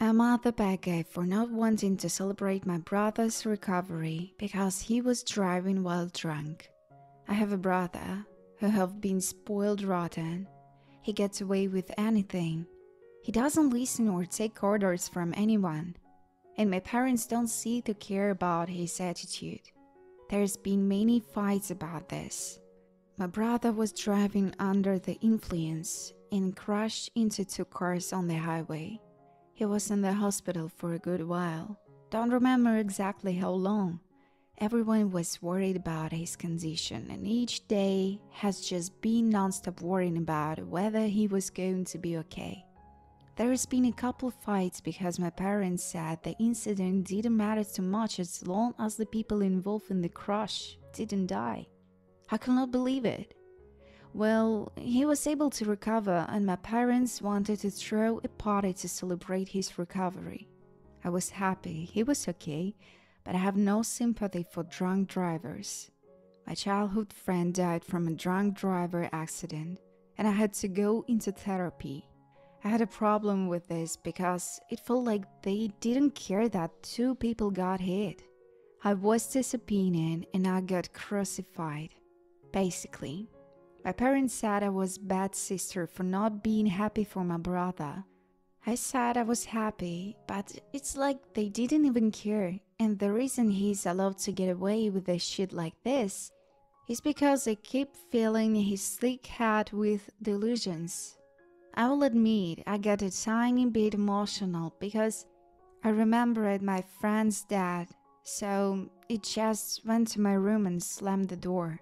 I'm at the bad guy for not wanting to celebrate my brother's recovery because he was driving while drunk. I have a brother who have been spoiled rotten. He gets away with anything. He doesn't listen or take orders from anyone. And my parents don't seem to care about his attitude. There's been many fights about this. My brother was driving under the influence and crashed into two cars on the highway. He was in the hospital for a good while. Don't remember exactly how long. Everyone was worried about his condition, and each day has just been non-stop worrying about whether he was going to be okay. There has been a couple of fights because my parents said the incident didn't matter too much as long as the people involved in the crash didn't die. I cannot believe it. Well, he was able to recover, and my parents wanted to throw a party to celebrate his recovery. I was happy he was okay, but I have no sympathy for drunk drivers. My childhood friend died from a drunk driver accident, and I had to go into therapy. I had a problem with this because it felt like they didn't care that two people got hit. I voiced this opinion and I got crucified. Basically, my parents said I was bad sister for not being happy for my brother. I said I was happy, but it's like they didn't even care, and the reason he's allowed to get away with a shit like this is because they keep filling his sleek head with delusions. I will admit I got a tiny bit emotional because I remembered my friend's dad, so it just went to my room and slammed the door.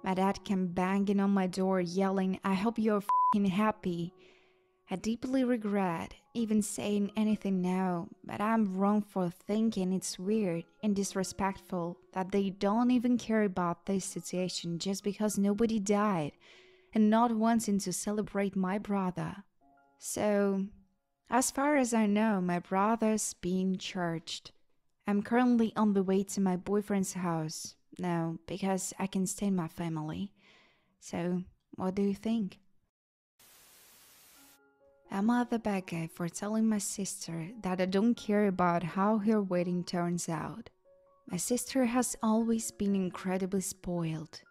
My dad came banging on my door yelling, "I hope you're f***ing happy." I deeply regret even saying anything now, but I'm wrong for thinking it's weird and disrespectful that they don't even care about this situation just because nobody died and not wanting to celebrate my brother. So, as far as I know, my brother's being charged. I'm currently on the way to my boyfriend's house now because I can stay in my family. So, what do you think? I'm at the bad guy for telling my sister that I don't care about how her wedding turns out. My sister has always been incredibly spoiled.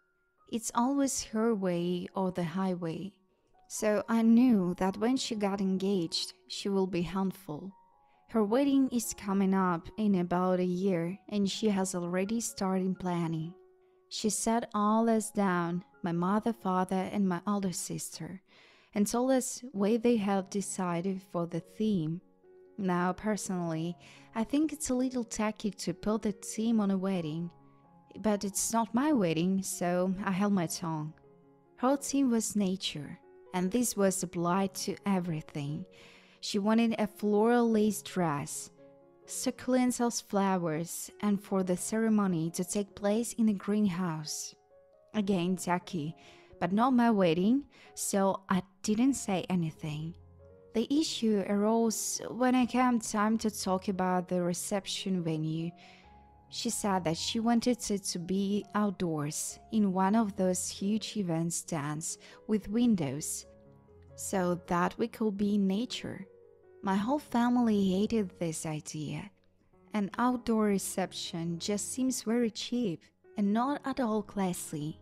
It's always her way or the highway. So I knew that when she got engaged, she will be handful. Her wedding is coming up in about a year and she has already started planning. She sat all us down, my mother, father, and my older sister, and told us what they have decided for the theme. Now, personally, I think it's a little tacky to put the theme on a wedding, but it's not my wedding, so I held my tongue. Her theme was nature, and this was applied to everything. She wanted a floral lace dress, succulents as flowers, and for the ceremony to take place in a greenhouse. Again, tacky, but not my wedding, so I didn't say anything. The issue arose when it came time to talk about the reception venue. She said that she wanted it to be outdoors, in one of those huge event stands with windows, so that we could be in nature. My whole family hated this idea. An outdoor reception just seems very cheap and not at all classy.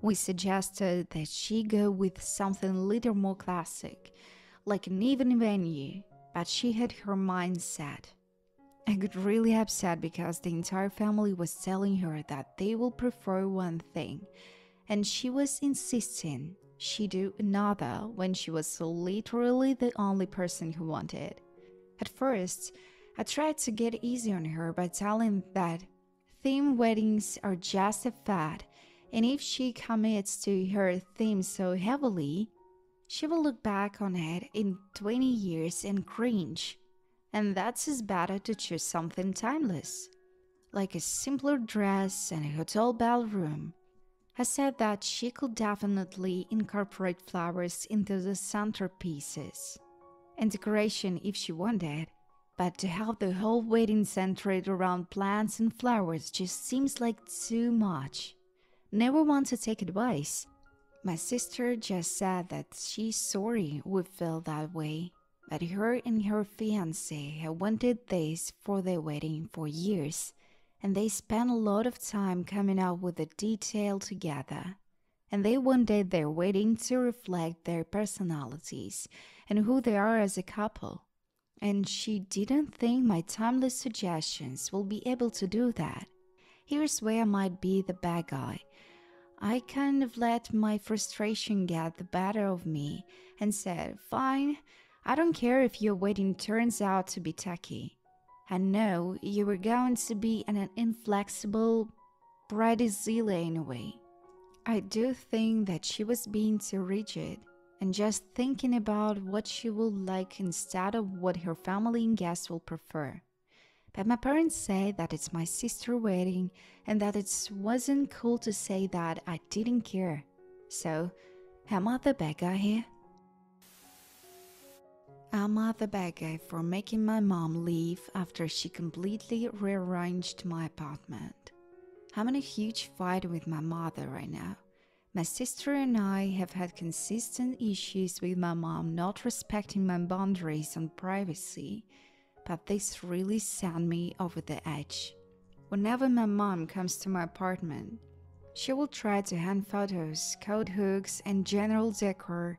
We suggested that she go with something a little more classic, like an even venue, but she had her mind set. I got really upset because the entire family was telling her that they will prefer one thing, and she was insisting she do another when she was literally the only person who wanted. At first, I tried to get easy on her by telling that theme weddings are just a fad, and if she commits to her theme so heavily, she will look back on it in 20 years and cringe. And that's is better to choose something timeless, like a simpler dress and a hotel ballroom. I said that she could definitely incorporate flowers into the centerpieces and decoration if she wanted, but to have the whole wedding centered around plants and flowers just seems like too much. Never want to take advice. My sister just said that she's sorry we felt that way. But her and her fiancé had wanted this for their wedding for years, and they spent a lot of time coming up with the detail together. And they wanted their wedding to reflect their personalities and who they are as a couple. And she didn't think my timeless suggestions will be able to do that. Here's where I might be the bad guy. I kind of let my frustration get the better of me and said, fine, I don't care if your wedding turns out to be tacky. I know you were going to be an inflexible bridezilla in a way. I do think that she was being too rigid and just thinking about what she will like instead of what her family and guests will prefer. But my parents say that it's my sister's wedding and that it wasn't cool to say that I didn't care. So, am I the bad guy here? Am I the bad guy for making my mom leave after she completely rearranged my apartment? I'm in a huge fight with my mother right now. My sister and I have had consistent issues with my mom not respecting my boundaries on privacy, but this really sent me over the edge. Whenever my mom comes to my apartment, she will try to hang photos, coat hooks, and general decor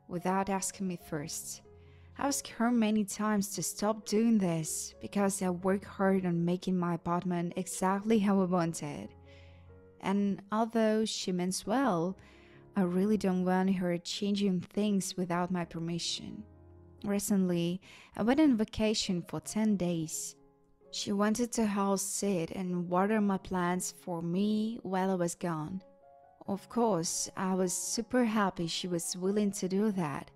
without asking me first. I asked her many times to stop doing this because I work hard on making my apartment exactly how I wanted. And although she means well, I really don't want her changing things without my permission. Recently, I went on vacation for 10 days. She wanted to house sit and water my plants for me while I was gone. Of course, I was super happy she was willing to do that.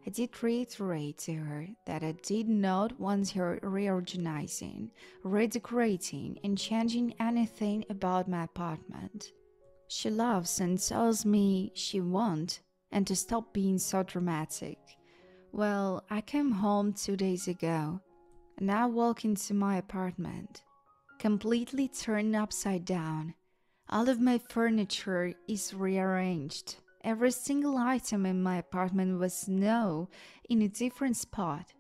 I did reiterate to her that I did not want her reorganizing, redecorating, and changing anything about my apartment. She laughs and tells me she won't, and to stop being so dramatic. Well, I came home 2 days ago, and I walk into my apartment, completely turned upside down. All of my furniture is rearranged. Every single item in my apartment was now in a different spot.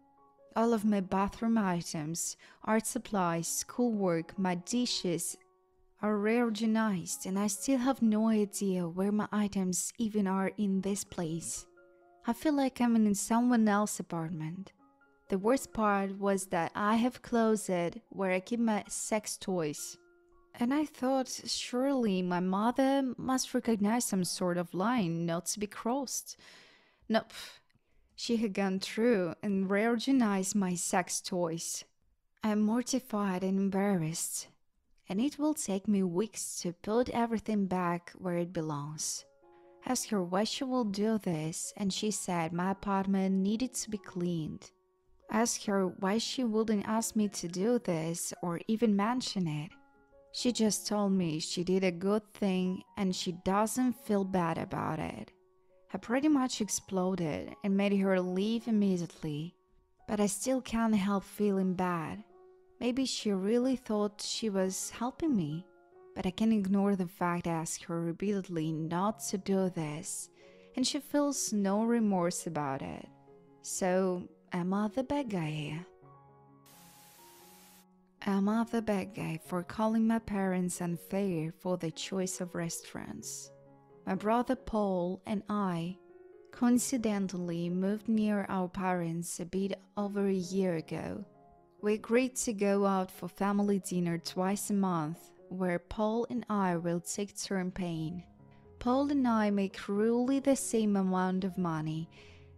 All of my bathroom items, art supplies, schoolwork, my dishes are reorganized, and I still have no idea where my items even are in this place. I feel like I'm in someone else's apartment. The worst part was that I have a closet where I keep my sex toys. And I thought surely my mother must recognize some sort of line not to be crossed. Nope. She had gone through and reorganized my sex toys. I'm mortified and embarrassed, and it will take me weeks to put everything back where it belongs. Asked her why she will do this, and she said my apartment needed to be cleaned. Asked her why she wouldn't ask me to do this or even mention it. She just told me she did a good thing and she doesn't feel bad about it. I pretty much exploded and made her leave immediately, but I still can't help feeling bad. Maybe she really thought she was helping me, but I can't ignore the fact I asked her repeatedly not to do this, and she feels no remorse about it. So, am I the bad guy here? Am I the bad guy for calling my parents unfair for the choice of restaurants? My brother Paul and I coincidentally moved near our parents a bit over a year ago. We agreed to go out for family dinner twice a month, where Paul and I will take turn paying. Paul and I make roughly the same amount of money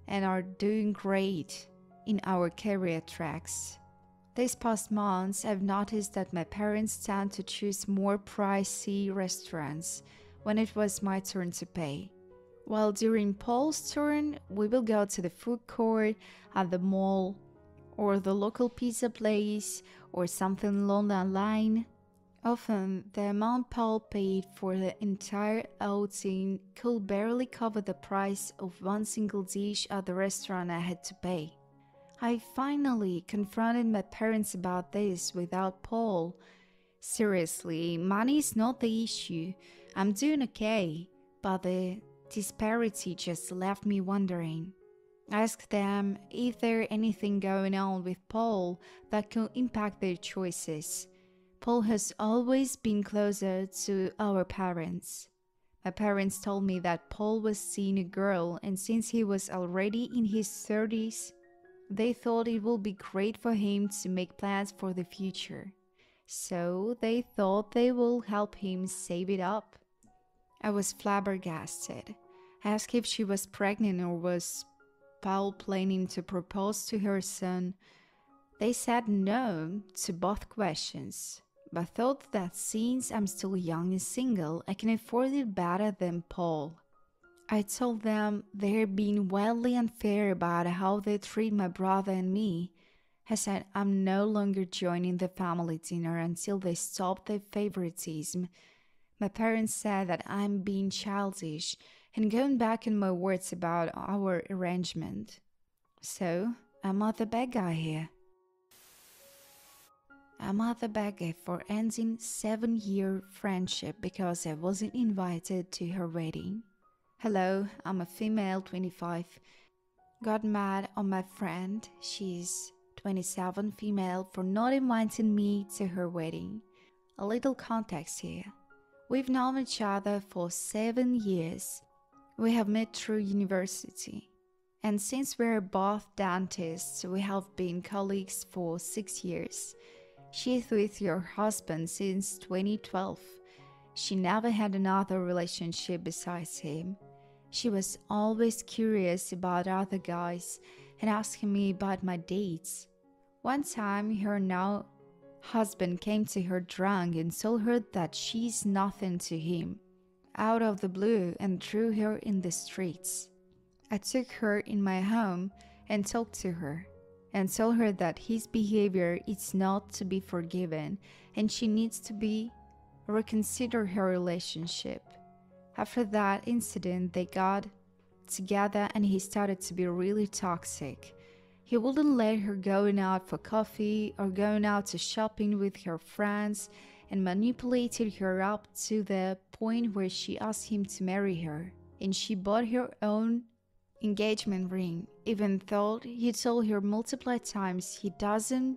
and are doing great in our career tracks. These past months, I've noticed that my parents tend to choose more pricey restaurants when it was my turn to pay. While during Paul's turn, we will go to the food court at the mall, or the local pizza place, or something along that line. Often, the amount Paul paid for the entire outing could barely cover the price of one single dish at the restaurant I had to pay. I finally confronted my parents about this without Paul. Seriously, money is not the issue. I'm doing okay, but the disparity just left me wondering. Ask them if there anything going on with Paul that could impact their choices. Paul has always been closer to our parents. My parents told me that Paul was seeing a girl, and since he was already in his 30s, they thought it would be great for him to make plans for the future. So they thought they would help him save it up. I was flabbergasted. I asked if she was pregnant or was Paul planning to propose to her son. They said no to both questions, but thought that since I'm still young and single, I can afford it better than Paul. I told them they're being wildly unfair about how they treat my brother and me. I said I'm no longer joining the family dinner until they stop their favoritism. My parents said that I'm being childish and going back on my words about our arrangement. So, I'm not the bad guy here. I'm not the bad guy for ending 7-year friendship because I wasn't invited to her wedding. Hello, I'm a female 25. Got mad on my friend, she's 27 female, for not inviting me to her wedding. A little context here. We've known each other for 7 years. We have met through university. And since we're both dentists, we have been colleagues for 6 years. She's with your husband since 2012. She never had another relationship besides him. She was always curious about other guys and asking me about my dates. One time, her now husband came to her drunk and told her that she's nothing to him, out of the blue, and threw her in the streets. I took her in my home and talked to her and told her that his behavior is not to be forgiven and she needs to reconsider her relationship. After that incident, they got together and he started to be really toxic. He wouldn't let her going out for coffee or going out to shopping with her friends and manipulated her up to the point where she asked him to marry her, and she bought her own engagement ring, even though he told her multiple times he doesn't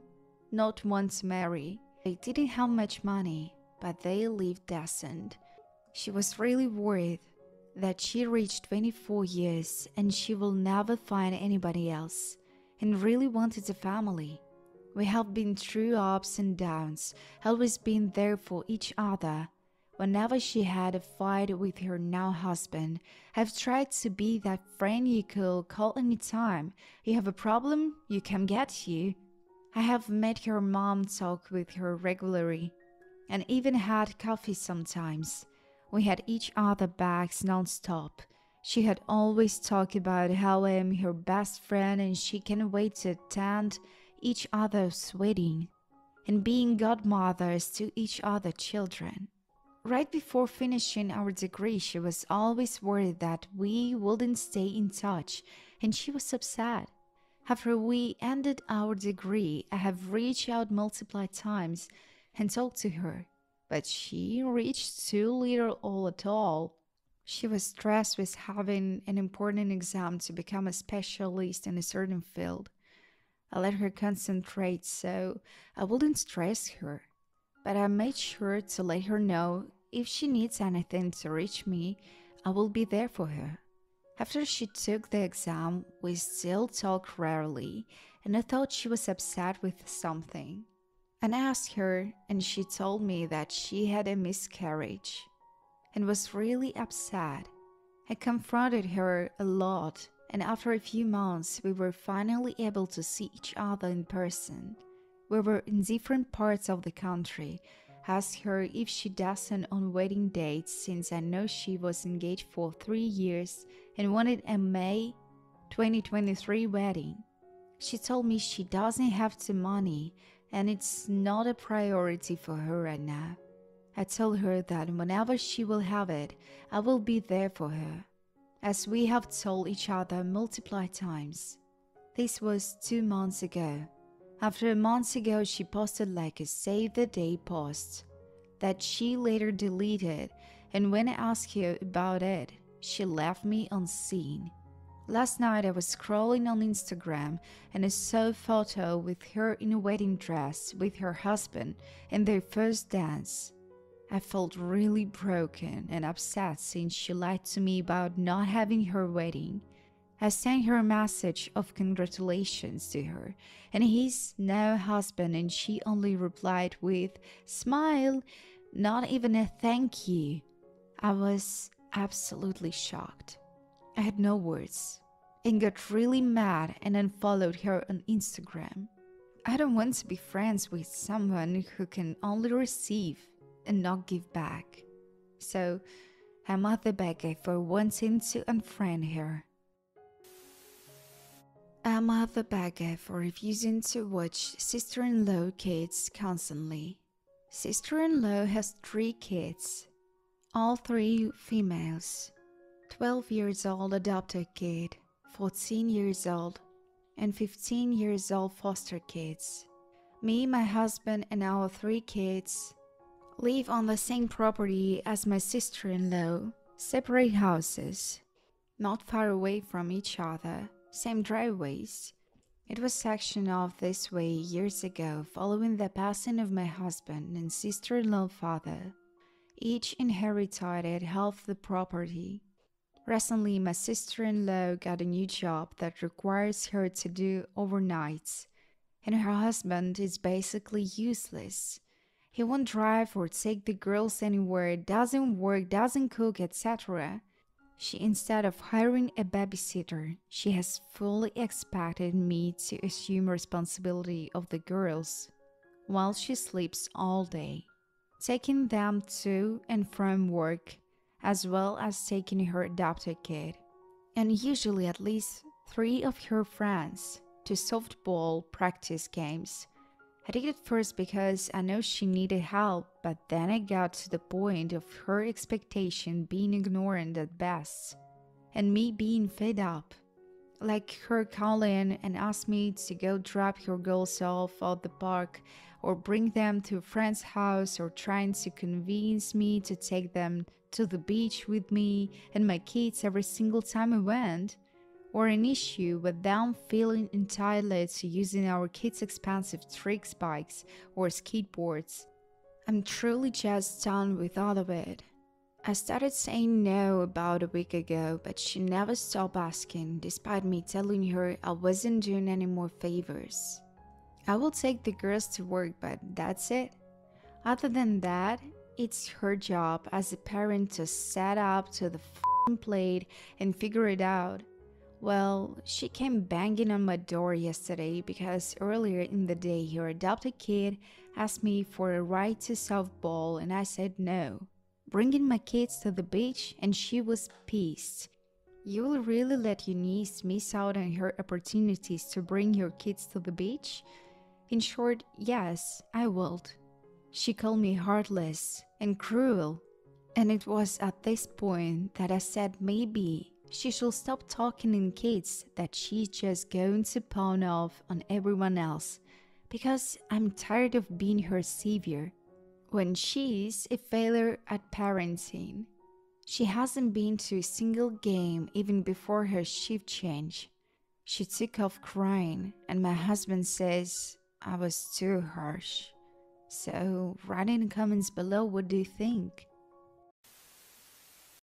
not want to marry. They didn't have much money, but they lived decent. She was really worried that she reached 24 years and she will never find anybody else, and really wanted a family. We have been through ups and downs, always been there for each other. Whenever she had a fight with her now husband, I've tried to be that friend you could call anytime. You have a problem, you can get you. I have met her mom, talk with her regularly, and even had coffee sometimes. We had each other backs non-stop. She had always talked about how I am her best friend and she can't wait to attend each other's wedding and being godmothers to each other's children. Right before finishing our degree, she was always worried that we wouldn't stay in touch, and she was upset. After we ended our degree, I have reached out multiple times and talked to her, but she reached too little or at all. She was stressed with having an important exam to become a specialist in a certain field. I let her concentrate so I wouldn't stress her, but I made sure to let her know if she needs anything to reach me, I will be there for her. After she took the exam, we still talk rarely, and I thought she was upset with something. And I asked her, and she told me that she had a miscarriage and was really upset. I confronted her a lot, and after a few months, we were finally able to see each other in person. We were in different parts of the country. Asked her if she doesn't on wedding dates since I know she was engaged for 3 years and wanted a May 2023 wedding. She told me she doesn't have the money and it's not a priority for her right now. I told her that whenever she will have it, I will be there for her, as we have told each other multiple times. This was 2 months ago. After a month ago, she posted like a save the day post that she later deleted, and when I asked her about it, she left me unseen. Last night I was scrolling on Instagram and I saw a photo with her in a wedding dress with her husband and their first dance. I felt really broken and upset since she lied to me about not having her wedding. I sent her a message of congratulations to her and his now husband, and she only replied with smile, not even a thank you. I was absolutely shocked. I had no words and got really mad and unfollowed her on Instagram. I don't want to be friends with someone who can only receive and not give back. So I'm at the Becky for wanting to unfriend her. I'm at the Becky for refusing to watch sister-in-law kids constantly. Sister-in-law has 3 kids, all 3 females. 12 years old adopted kid, 14 years old, and 15 years old foster kids. Me, my husband, and our 3 kids live on the same property as my sister-in-law, separate houses, not far away from each other, same driveways. It was sectioned off this way years ago following the passing of my husband and sister-in-law father. Each inherited half the property. Recently, my sister-in-law got a new job that requires her to do overnights, and her husband is basically useless. He won't drive or take the girls anywhere, doesn't work, doesn't cook, etc. Instead of hiring a babysitter, she has fully expected me to assume responsibility of the girls while she sleeps all day, taking them to and from work, as well as taking her adopted kid, and usually at least 3 of her friends, to softball practice games. I did it first because I know she needed help, but then I got to the point of her expectation being ignorant at best, and me being fed up. Like her calling and ask me to go drop her girls off at the park or bring them to a friend's house, or trying to convince me to take them to the beach with me and my kids every single time I went, or an issue with them feeling entitled to using our kids' expensive tricks bikes or skateboards. I'm truly just done with all of it. I started saying no about a week ago, but she never stopped asking, despite me telling her I wasn't doing any more favors. I will take the girls to work, but that's it. Other than that, it's her job as a parent to set up to the plate and figure it out. Well, she came banging on my door yesterday because earlier in the day her adopted kid asked me for a ride to softball and I said no, bringing my kids to the beach, and she was pissed. You will really let your niece miss out on her opportunities to bring your kids to the beach? In short, yes, I would. She called me heartless and cruel, and it was at this point that I said maybe she should stop talking in kids that she's just going to pawn off on everyone else, because I'm tired of being her savior when she's a failure at parenting. She hasn't been to a single game even before her shift change. She took off crying, and my husband says I was too harsh. So write in the comments below, what do you think?